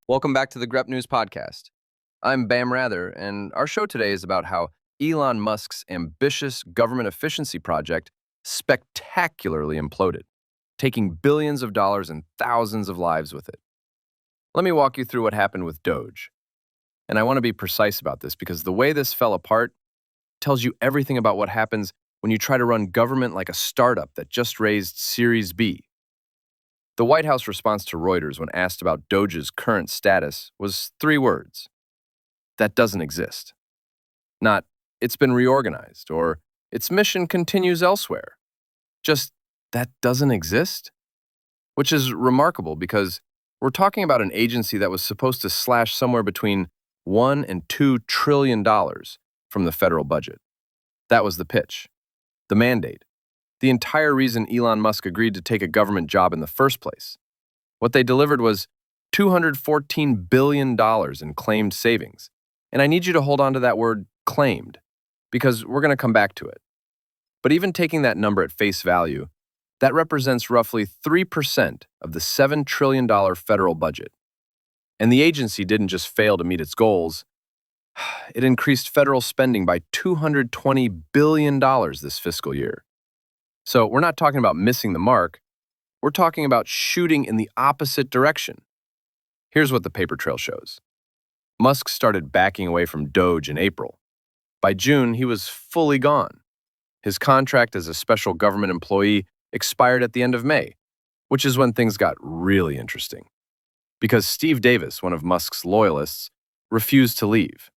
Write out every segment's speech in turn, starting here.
Welcome back to the Grep News Podcast. I'm Bam Rather, and our show today is about how Elon Musk's ambitious government efficiency project spectacularly imploded, taking billions of dollars and thousands of lives with it. Let me walk you through what happened with Doge. And I want to be precise about this because the way this fell apart tells you everything about what happens when you try to run government like a startup that just raised Series B. The White House response to Reuters when asked about Doge's current status was 3 words. That doesn't exist. Not, it's been reorganized, or its mission continues elsewhere. Just, that doesn't exist? Which is remarkable because we're talking about an agency that was supposed to slash somewhere between $1 and $2 trillion from the federal budget. That was the pitch, the mandate, the entire reason Elon Musk agreed to take a government job in the first place. What they delivered was $214 billion in claimed savings. And I need you to hold on to that word claimed, because we're going to come back to it. But even taking that number at face value, that represents roughly 3% of the $7 trillion federal budget. And the agency didn't just fail to meet its goals, it increased federal spending by $220 billion this fiscal year. So we're not talking about missing the mark, we're talking about shooting in the opposite direction. Here's what the paper trail shows. Musk started backing away from Doge in April. By June, he was fully gone. His contract as a special government employee expired at the end of May, which is when things got really interesting. Because Steve Davis, one of Musk's loyalists, refused to leave.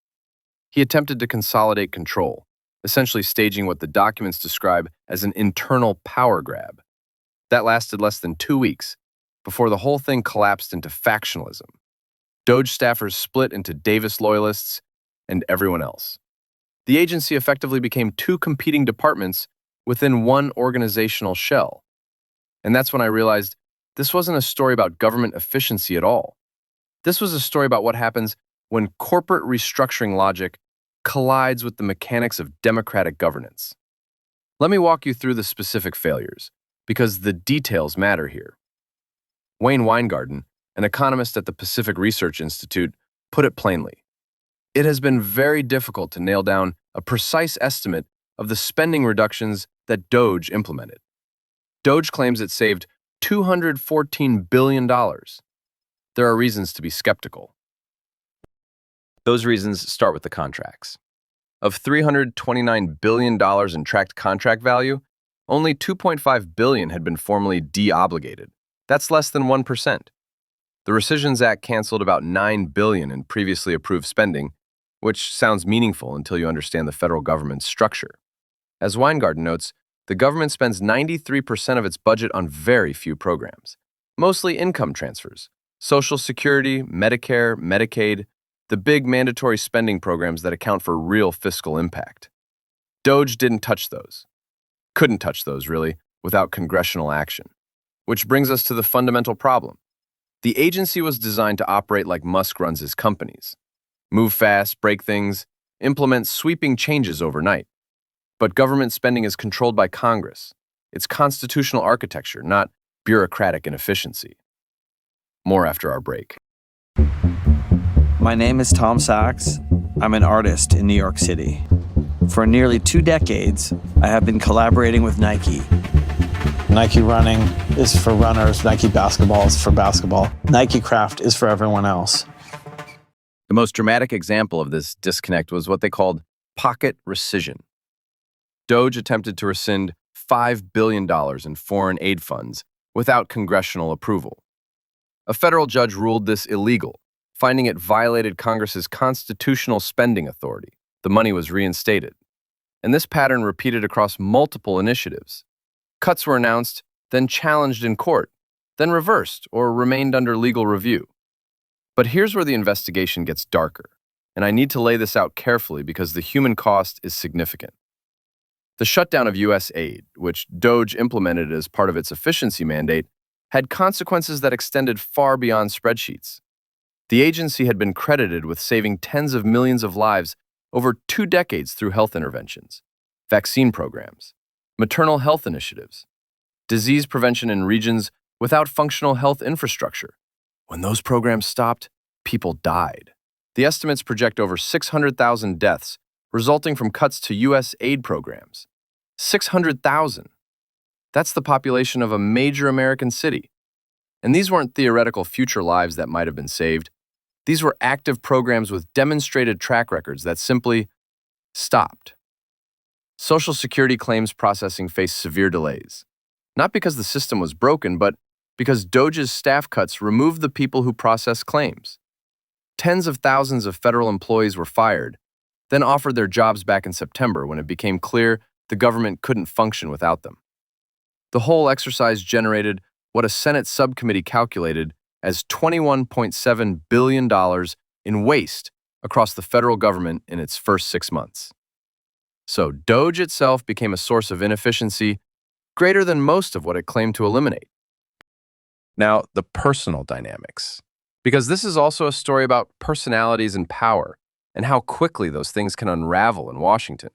He attempted to consolidate control, essentially staging what the documents describe as an internal power grab. That lasted less than 2 weeks, before the whole thing collapsed into factionalism. Doge staffers split into Davis loyalists and everyone else. The agency effectively became 2 competing departments within one organizational shell. And that's when I realized this wasn't a story about government efficiency at all. This was a story about what happens when corporate restructuring logic collides with the mechanics of democratic governance. Let me walk you through the specific failures, because the details matter here. Wayne Weingarten, an economist at the Pacific Research Institute, put it plainly. It has been very difficult to nail down a precise estimate of the spending reductions that Doge implemented. Doge claims it saved $214 billion. There are reasons to be skeptical. Those reasons start with the contracts. Of $329 billion in tracked contract value, only $2.5 billion had been formally de-obligated. That's less than 1%. The Rescissions Act canceled about $9 billion in previously approved spending, which sounds meaningful until you understand the federal government's structure. As Weingarten notes, the government spends 93% of its budget on very few programs, mostly income transfers, Social Security, Medicare, Medicaid, the big mandatory spending programs that account for real fiscal impact. Doge didn't touch those. Couldn't touch those, really, without congressional action. Which brings us to the fundamental problem. The agency was designed to operate like Musk runs his companies. Move fast, break things, implement sweeping changes overnight. But government spending is controlled by Congress. It's constitutional architecture, not bureaucratic inefficiency. More after our break. My name is Tom Sachs. I'm an artist in New York City. For nearly 2 decades, I have been collaborating with Nike. Nike running is for runners. Nike basketball is for basketball. Nike craft is for everyone else. The most dramatic example of this disconnect was what they called pocket rescission. Doge attempted to rescind $5 billion in foreign aid funds without congressional approval. A federal judge ruled this illegal, finding it violated Congress's constitutional spending authority. The money was reinstated. And this pattern repeated across multiple initiatives. Cuts were announced, then challenged in court, then reversed or remained under legal review. But here's where the investigation gets darker, and I need to lay this out carefully because the human cost is significant. The shutdown of USAID, which Doge implemented as part of its efficiency mandate, had consequences that extended far beyond spreadsheets. The agency had been credited with saving tens of millions of lives over 2 decades through health interventions, vaccine programs, maternal health initiatives, disease prevention in regions without functional health infrastructure. When those programs stopped, people died. The estimates project over 600,000 deaths resulting from cuts to U.S. aid programs. 600,000. That's the population of a major American city. And these weren't theoretical future lives that might have been saved. These were active programs with demonstrated track records that simply stopped. Social Security claims processing faced severe delays, not because the system was broken, but because Doge's staff cuts removed the people who processed claims. Tens of thousands of federal employees were fired, then offered their jobs back in September when it became clear the government couldn't function without them. The whole exercise generated what a Senate subcommittee calculated as $21.7 billion in waste across the federal government in its first 6 months. So Doge itself became a source of inefficiency greater than most of what it claimed to eliminate. Now, the personal dynamics. Because this is also a story about personalities and power, and how quickly those things can unravel in Washington.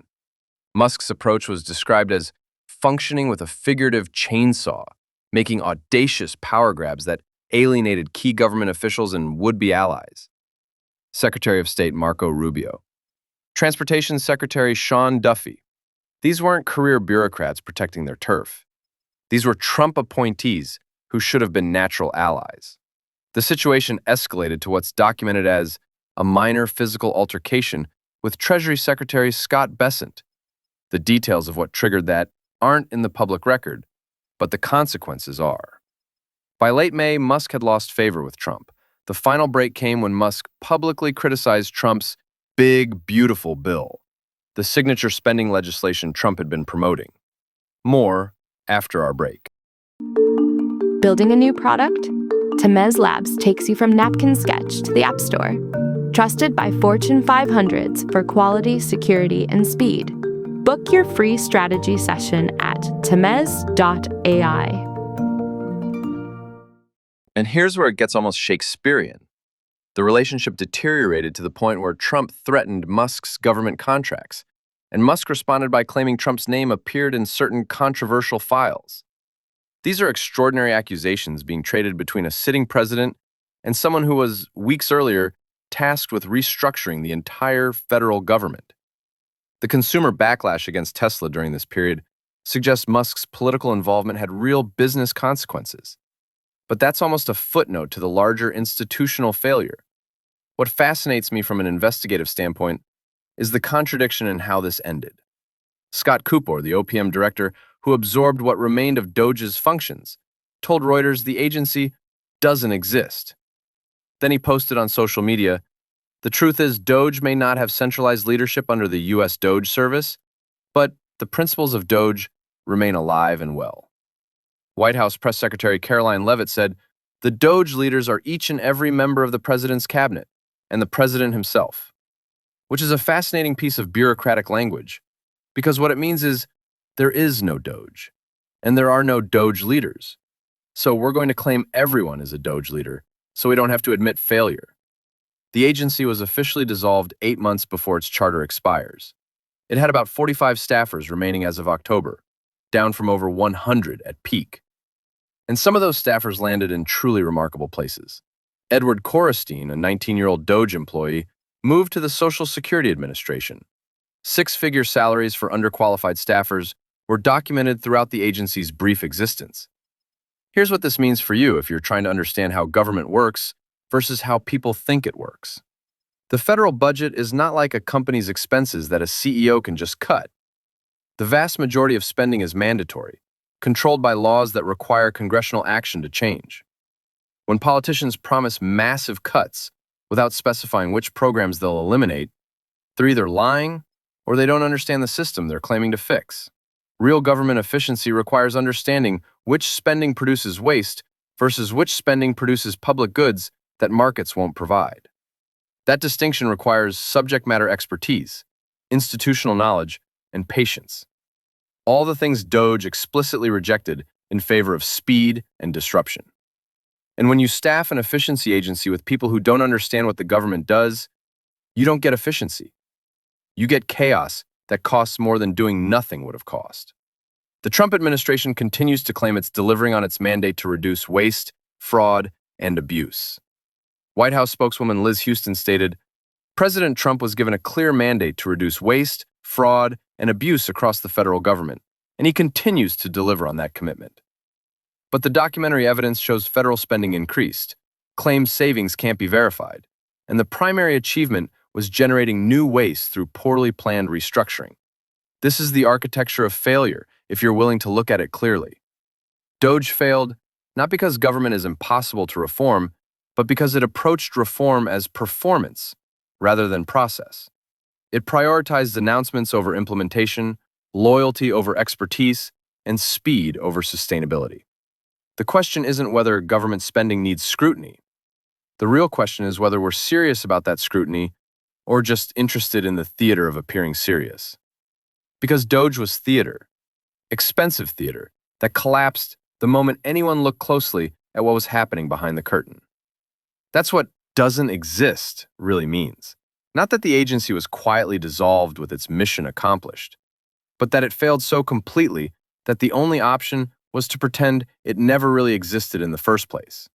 Musk's approach was described as functioning with a figurative chainsaw, making audacious power grabs that alienated key government officials and would-be allies. Secretary of State Marco Rubio. Transportation Secretary Sean Duffy. These weren't career bureaucrats protecting their turf. These were Trump appointees who should have been natural allies. The situation escalated to what's documented as a minor physical altercation with Treasury Secretary Scott Bessent. The details of what triggered that aren't in the public record, but the consequences are. By late May, Musk had lost favor with Trump. The final break came when Musk publicly criticized Trump's big, beautiful bill, the signature spending legislation Trump had been promoting. More after our break. Building a new product? Temez Labs takes you from napkin sketch to the App Store. Trusted by Fortune 500s for quality, security, and speed. Book your free strategy session at temez.ai. And here's where it gets almost Shakespearean. The relationship deteriorated to the point where Trump threatened Musk's government contracts, and Musk responded by claiming Trump's name appeared in certain controversial files. These are extraordinary accusations being traded between a sitting president and someone who was, weeks earlier, tasked with restructuring the entire federal government. The consumer backlash against Tesla during this period suggests Musk's political involvement had real business consequences. But that's almost a footnote to the larger institutional failure. What fascinates me from an investigative standpoint is the contradiction in how this ended. Scott Cooper, the OPM director who absorbed what remained of Doge's functions, told Reuters the agency doesn't exist. Then he posted on social media, "The truth is Doge may not have centralized leadership under the U.S. Doge service, but the principles of Doge remain alive and well." White House Press Secretary Caroline Leavitt said, "The Doge leaders are each and every member of the president's cabinet and the president himself," which is a fascinating piece of bureaucratic language, because what it means is there is no Doge, and there are no Doge leaders. So we're going to claim everyone is a Doge leader, so we don't have to admit failure. The agency was officially dissolved 8 months before its charter expires. It had about 45 staffers remaining as of October, down from over 100 at peak. And some of those staffers landed in truly remarkable places. Edward Korestein, a 19-year-old Doge employee, moved to the Social Security Administration. 6-figure salaries for underqualified staffers were documented throughout the agency's brief existence. Here's what this means for you if you're trying to understand how government works versus how people think it works. The federal budget is not like a company's expenses that a CEO can just cut. The vast majority of spending is mandatory, controlled by laws that require congressional action to change. When politicians promise massive cuts without specifying which programs they'll eliminate, they're either lying or they don't understand the system they're claiming to fix. Real government efficiency requires understanding which spending produces waste versus which spending produces public goods that markets won't provide. That distinction requires subject matter expertise, institutional knowledge, and patience. All the things Doge explicitly rejected in favor of speed and disruption. And when you staff an efficiency agency with people who don't understand what the government does, you don't get efficiency. You get chaos that costs more than doing nothing would have cost. The Trump administration continues to claim it's delivering on its mandate to reduce waste, fraud, and abuse. White House spokeswoman Liz Houston stated, President Trump was given a clear mandate to reduce waste, fraud, and abuse across the federal government, and he continues to deliver on that commitment. But the documentary evidence shows federal spending increased, claimed savings can't be verified, and the primary achievement was generating new waste through poorly planned restructuring. This is the architecture of failure if you're willing to look at it clearly. Doge failed, not because government is impossible to reform, but because it approached reform as performance rather than process. It prioritized announcements over implementation, loyalty over expertise, and speed over sustainability. The question isn't whether government spending needs scrutiny. The real question is whether we're serious about that scrutiny or just interested in the theater of appearing serious. Because Doge was theater, expensive theater, that collapsed the moment anyone looked closely at what was happening behind the curtain. That's what doesn't exist really means. Not that the agency was quietly dissolved with its mission accomplished, but that it failed so completely that the only option was to pretend it never really existed in the first place.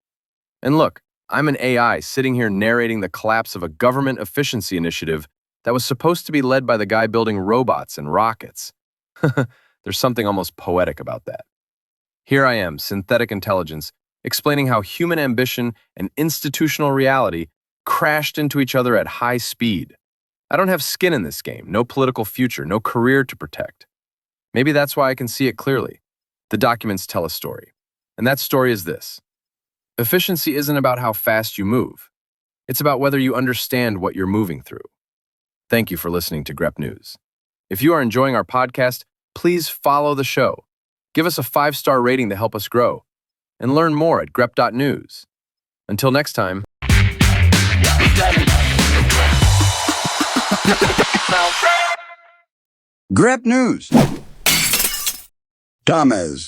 And look, I'm an AI sitting here narrating the collapse of a government efficiency initiative that was supposed to be led by the guy building robots and rockets. There's something almost poetic about that. Here I am, synthetic intelligence, explaining how human ambition and institutional reality crashed into each other at high speed. I don't have skin in this game, no political future, no career to protect. Maybe that's why I can see it clearly. The documents tell a story. And that story is this. Efficiency isn't about how fast you move. It's about whether you understand what you're moving through. Thank you for listening to Grep News. If you are enjoying our podcast, please follow the show. Give us a 5-star rating to help us grow. And learn more at grep.news. Until next time. Grep News. Thomas.